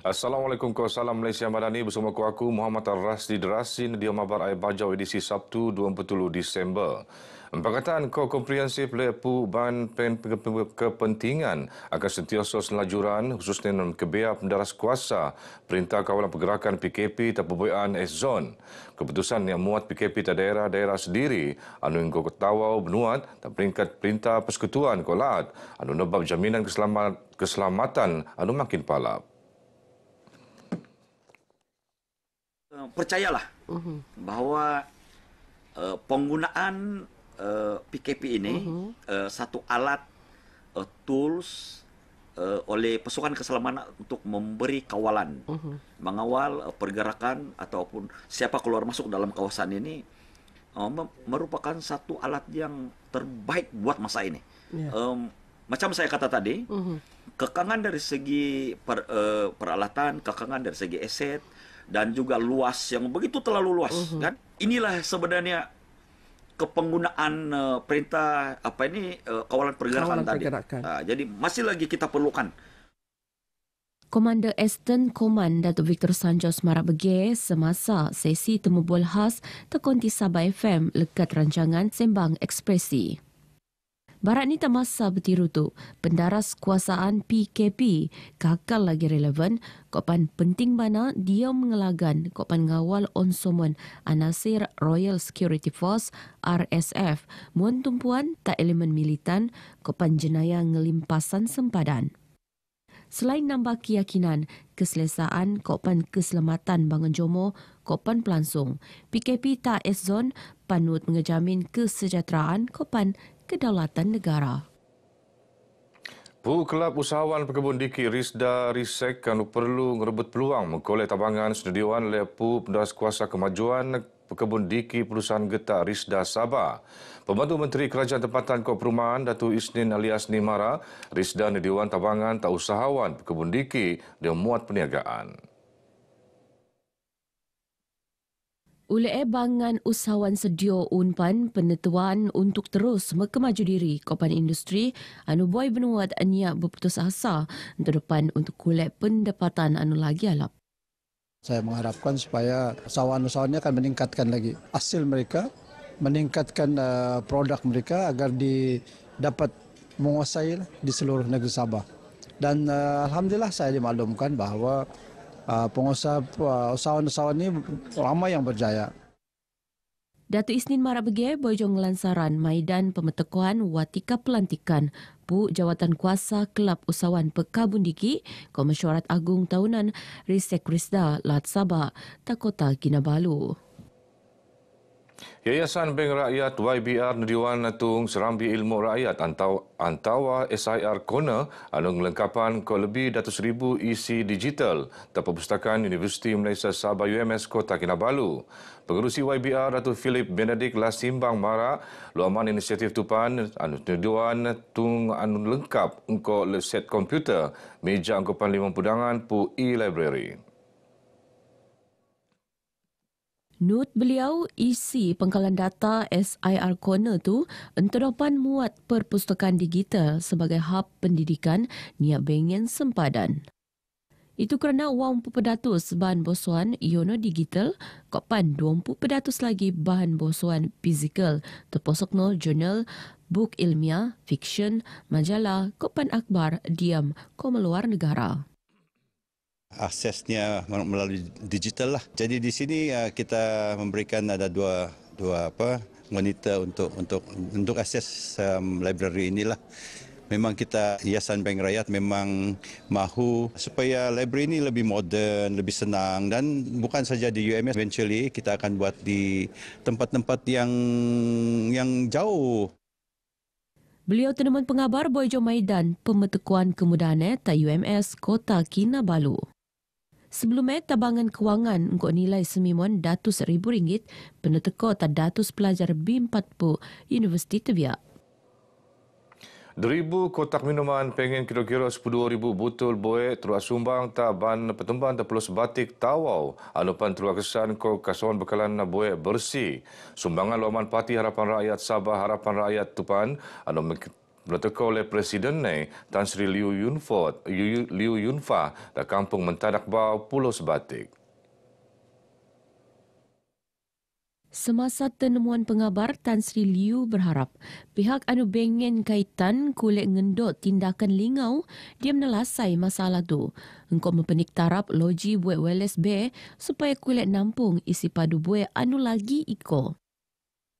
Assalamualaikum, salam Malaysia Madani bersama aku Muhammad Ar-Rasdi Derasin di Mabar Air Bajau edisi Sabtu 20 Disember. Pakatan Komprehensif Lepu Ban Kepentingan akan sentiasa selajuran khususnya dalam kebia pendaras kuasa Perintah Kawalan Pergerakan PKP Terperbuian S-Zone. Keputusan yang muat PKP tak daerah-daerah sendiri anu inggo ketawau benuat dan peringkat Perintah Persekutuan Kolat anu nebab jaminan keselamatan anu makin palap. Percayalah bahawa penggunaan PKP ini satu alat tools oleh pasukan keselamatan untuk memberi kawalan, mengawal pergerakan ataupun siapa keluar masuk dalam kawasan ini merupakan satu alat yang terbaik buat masa ini. Macam saya kata tadi, kekangan dari segi peralatan, kekangan dari segi aset, dan juga luas yang begitu terlalu luas, kan? Inilah sebenarnya kepenggunaan perintah kawalan pergerakan tadi. Jadi masih lagi kita perlukan. Komander Eastern Command Datuk Victor Sanjos Marak Bege semasa sesi temu bual khas Tekonti Sabah FM lekat rancangan Sembang Ekspresi. Barat ni tak masa bertiru tu, pendaras kuasaan PKP kakal lagi relevan, kopan penting mana dia mengelagan kopan ngawal onsomen Anasir Royal Security Force RSF, muan tumpuan tak elemen militan, kopan jenayah ngelimpasan sempadan. Selain nambah keyakinan, keselesaan kopan keselamatan bangun jomo, kopan pelangsung, PKP tak S-Zone panut mengejamin kesejahteraan kopan kedaulatan negara. Kelab Usahawan Pekebun Diki Risda Risek kanu perlu merebut peluang mengkolek tabangan setujuan Lepu Pendaras Kuasa Kemajuan Pekebun Diki Perusahaan Getah Risda Sabah. Pembantu Menteri Kerajaan Tempatan Kod Perumahan Datuk Isnin alias Nimara, Risda Dewan Tabangan tak usahawan Pekebun Diki dia muat perniagaan. Ulai bangan usahawan sedio unpan penentuan untuk terus berkemaju diri kopan industri anu boy benuat ania berputus asa untuk depan untuk kulek pendapatan anu lagi alap. Saya mengharapkan supaya usahawan-usahawannya akan meningkatkan lagi hasil mereka, meningkatkan produk mereka agar dapat menguasai di seluruh negeri Sabah. Dan alhamdulillah saya dimaklumkan bahawa usahawan-usahawan ini ramai yang berjaya. Datuk Isnin Marak Bege bojong lansaran Maidan Pemetekuan Watika Pelantikan Bu Jawatan Kuasa Kelab Usahawan Pekabun Diki Komisarat Agung Tahunan Risek Risda Lat Sabah Takota Kinabalu. Yayasan Bank Rakyat YBR Dewan Natung Serambi Ilmu Rakyat antawa SIR Corner anu ngelengkapan ko lebih 100,000 isi digital Perpustakaan Universiti Malaysia Sabah UMS Kota Kinabalu. Pengerusi YBR Datuk Philip Benedict Lasimbang Mara luaman inisiatif tupan anu Dewan Tung anu lengkap engko set komputer meja angkupan 50 dangan pu e-library. Nut beliau isi pengkalan data SIR Corner tu enteropan muat perpustakaan digital sebagai hub pendidikan niat bengen sempadan. Itu kerana wang pedatus bahan bosuan iono digital, kopan 20 pedatus lagi bahan bosuan fizikal, terposok no jurnal, buk ilmiah, fiksyen, majalah, kopan akhbar, diam, ko meluar negara. Aksesnya melalui digital lah. Jadi di sini kita memberikan ada dua monitor untuk akses library inilah. Memang kita Yayasan Bank Rakyat memang mahu supaya library ini lebih moden, lebih senang dan bukan saja di UMS, eventually kita akan buat di tempat-tempat yang jauh. Beliau tenaman pengabar Boyjo Maidan Pemetekuan Kemudahan ta UMS Kota Kinabalu. Sebelumnya, tabangan kewangan untuk nilai semimuan RM100,000 peneteko tak datus pelajar B40 Universiti Tebiak. 2,000 kotak minuman pengen kira-kira 10,000 botol boek terus sumbang tak ban pertumbang terpelus batik tawau anupan terus kesan ko kasuan bekalan boek bersih. Sumbangan luaman parti Harapan Rakyat Sabah Harapan Rakyat Tupan anu bertekor oleh Presiden Tan Sri Liu Yunfa dan Kampung Mentadak Bau, Pulau Sebatik. Semasa penemuan pengabar, Tan Sri Liu berharap pihak anu bengen kaitan kulit ngendot tindakan lingau dia menelasai masalah tu. Engkau mempenik tarap loji buat WLSB supaya kulit nampung isi padu buat anu lagi iko.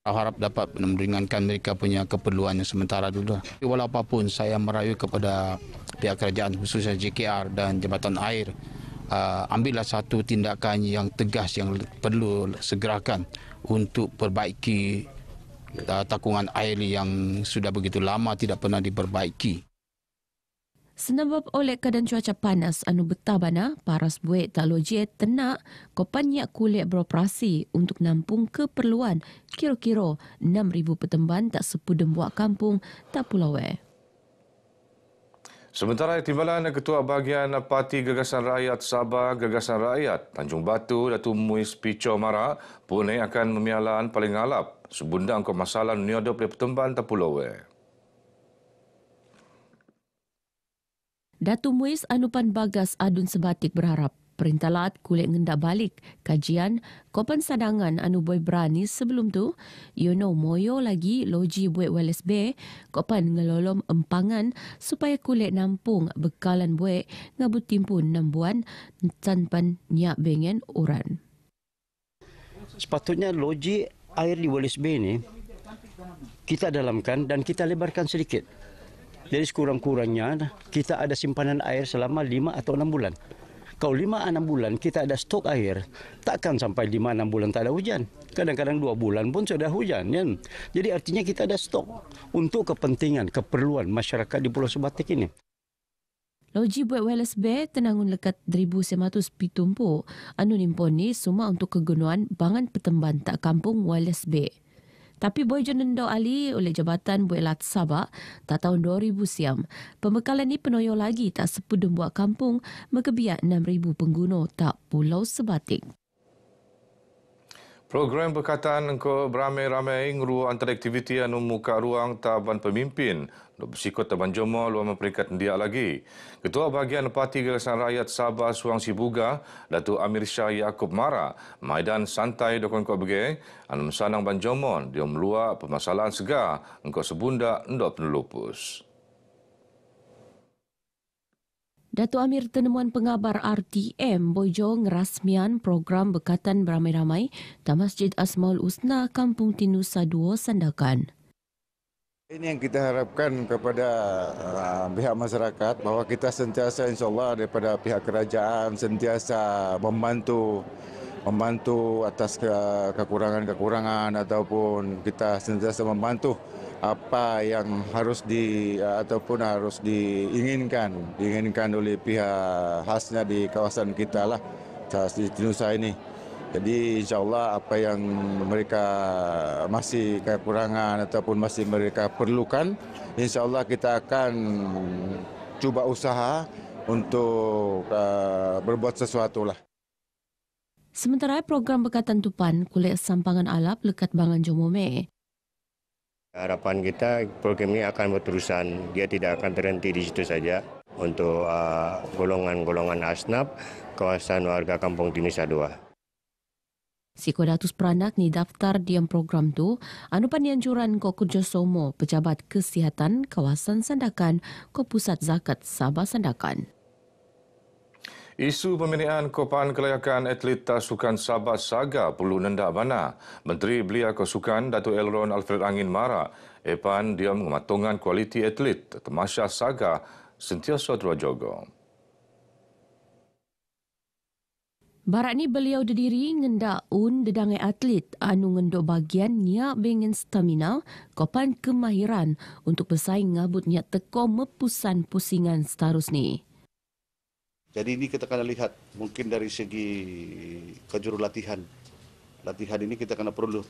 Harap dapat meringankan mereka punya keperluannya sementara dulu. Walau apapun, saya merayu kepada pihak kerajaan khususnya JKR dan Jabatan Air, ambillah satu tindakan yang tegas yang perlu segerakan untuk perbaiki takungan air yang sudah begitu lama tidak pernah diperbaiki. Senabab oleh keadaan cuaca panas anu betabana, paras buat tak loji tenak kopanyak kulit beroperasi untuk nampung keperluan kira-kira 6,000 petemban tak sepudem buat kampung tak pulau. Sementara Timbalan Ketua Bahagian Parti Gagasan Rakyat Sabah Gagasan Rakyat Tanjung Batu Datuk Muiz Picho Mara pun akan memialaan paling ngalap sebunda angkau masalah niodop di Pertemban Tapulau. Datuk Muiz Anupan Bagas Adun Sebatik berharap Perintah Lat kulit ngendak balik kajian kopan sadangan anu boy berani sebelum tu moyo lagi loji buat WLSB kopan ngelolom empangan supaya kulit nampung bekalan buat ngabut timpun 6 bulan tanpa nyak bengen uran. Sepatutnya loji air di WLSB ini kita dalamkan dan kita lebarkan sedikit. Jadi sekurang-kurangnya kita ada simpanan air selama 5 atau 6 bulan. Kalau 5-6 bulan kita ada stok air, takkan sampai 5-6 bulan tak ada hujan. Kadang-kadang 2 bulan pun sudah hujan. Ya? Jadi artinya kita ada stok untuk kepentingan, keperluan masyarakat di Pulau Sebatik ini. Loji buat WLSB tenangun lekat 1,100 pitumpu. Anu nimpon ni semua untuk kegunaan bangan Pertemban tak kampung WLSB. Tapi boy jonendo ali oleh Jabatan Buat Sabah tak tahun 2000 siam. Pembekalan ni penoyo lagi tak sepudem buat kampung mekebiak 6,000 pengguna tak Pulau Sebatik. Program berkaitan ke beramai-ramai nguru antara aktiviti anu muka ruang taban pemimpin dok bersikut taban Jomo luar peringkat dia lagi. Ketua Bahagian Parti Gagasan Rakyat Sabah Suang Sibuga, Datuk Amir Shah Yaakob Mara, maidan santai dokon kau bege anu mesanang ban Jomo dia meluak permasalahan segar engkau sebunda ndok penelupus. Datuk Amir tenemuan pengabar RTM Boyjo ngerasmian program bekatan beramai-ramai di Masjid Asmaul Husna Kampung Tinusa 2 Sandakan. Ini yang kita harapkan kepada pihak masyarakat bahawa kita sentiasa insyaAllah daripada pihak kerajaan sentiasa membantu atas kekurangan-kekurangan ataupun kita sentiasa membantu apa yang harus diinginkan oleh pihak khasnya di kawasan kita lah di Tinusa ini. Jadi insyaAllah apa yang mereka masih kekurangan ataupun masih mereka perlukan, insyaAllah kita akan cuba usaha untuk berbuat sesuatu lah. Sementara program bekatan tupan kulit sampangan alap lekat Bangan Jomome. Harapan kita program ini akan berterusan, dia tidak akan terhenti di situ saja untuk golongan-golongan asnaf kawasan warga Kampung Tinusa 2. Sikodatus peranak ni daftar diam program tu, anupan dianjuran ko kerjasama pejabat kesihatan kawasan Sandakan ko Pusat Zakat Sabah Sandakan. Isu pemilihan Kopan Kelayakan Atlet Sukan Sabah Saga perlu nendak mana. Menteri Belia Kesukan Datuk Elron Alfred Angin Mara, Epan dia mengamatungkan kualiti atlet Temasya Saga sentiasa terjaga. Barat ni beliau didiri ngendak dedangai atlet anu ngendok bagian niat bengen stamina Kopan kemahiran untuk bersaing ngabut niat teko mepusan pusingan seterus ni. Jadi ini kita akan lihat mungkin dari segi kejurulatihan. Latihan ini kita kena perlu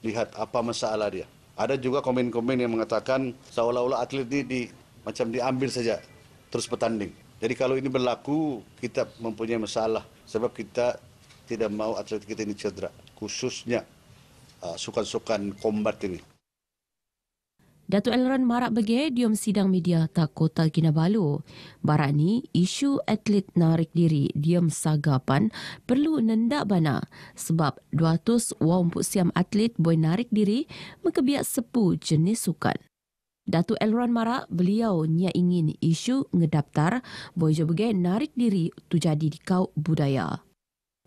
lihat apa masalah dia. Ada juga komen-komen yang mengatakan seolah-olah atlet ini macam diambil saja terus bertanding. Jadi kalau ini berlaku kita mempunyai masalah sebab kita tidak mau atlet kita ini cedera. Khususnya sukan-sukan kombat ini. Datuk Elron Marak Bege diom sidang media tak Kota Kinabalu. Barat ni, isu atlet narik diri diom sagapan perlu nendak bana sebab 200 wang siam atlet boy narik diri mengkebiak sepu jenis sukan. Datuk Elron Marak beliau nya ingin isu ngedaftar boy jo bege narik diri tu jadi di kau budaya.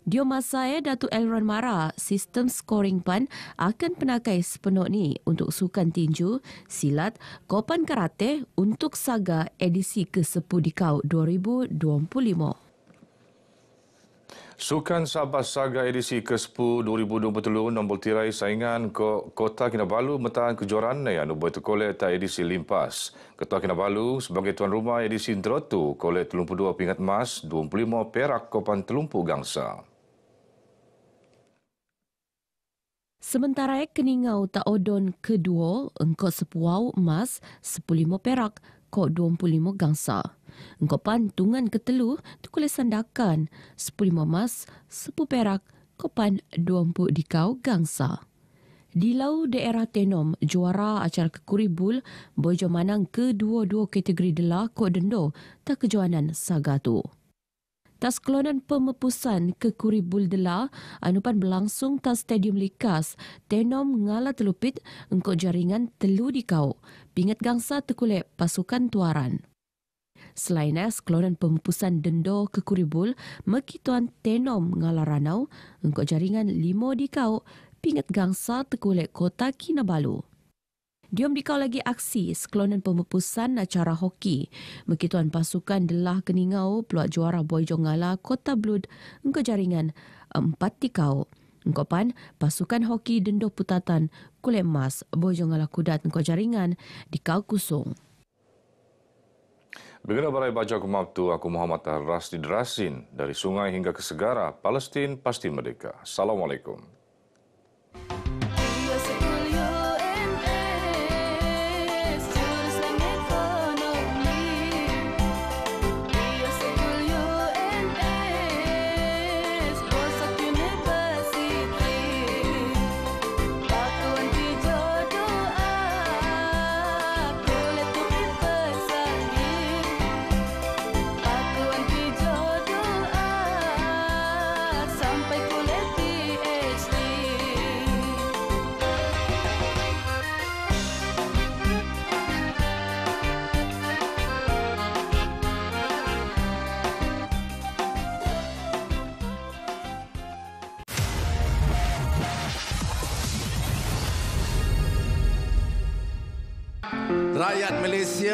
Dio masaya Datuk Elron Marak, sistem scoring PAN akan penakai sepenuh ni untuk sukan tinju, silat, kopan karate untuk saga edisi ke-10 Dikau 2025. Sukan Sabah Saga edisi ke-10 2023 nombor tirai saingan Kota Kinabalu metahan kejuaraan yang nubuat kolej ta edisi limpas. Kota Kinabalu sebagai tuan rumah edisi terotu kolej 32 pingat emas, 25 perak kopan telumpu gangsa. Sementara keningau tak odon kedua engkau 10 emas, 15 perak, kau 25 gangsa. Engkau pantungan ketelu tu kulit sandakan 15 emas, 10 perak, kau pan 20 dikau gangsa. Di lau daerah Tenom, juara acara kekuribul bojo manang kedua-dua kategori dela kau dendo tak kejuanan saga tu. Tas kelonan pemepusan ke Kuribul Dela, anupan berlangsung tas Stadium Likas, Tenom ngalah telupit engkau jaringan telu dikau, pingat gangsa terkulek pasukan tuaran. Selain es, kelonan pemepusan dendo ke Kuribul, mekituan Tenom ngalah ranau, engkau jaringan 5 dikau, pingat gangsa terkulek Kota Kinabalu. Diom dikau lagi aksi sekelonan pemepusan acara hoki. Mekituan pasukan Delah Keningau peluat juara Boy Jongala Kota Blud engkau jaringan 4 dikau. Engkau pan pasukan hoki Dendo Putatan Kulit Emas Boy Jongala Kudat engkau jaringan dikau kusung. Begini barai baca aku mabtu, aku Muhammad Rasdi Derasin dari sungai hingga ke segara, Palestin pasti merdeka. Assalamualaikum. Rakyat Malaysia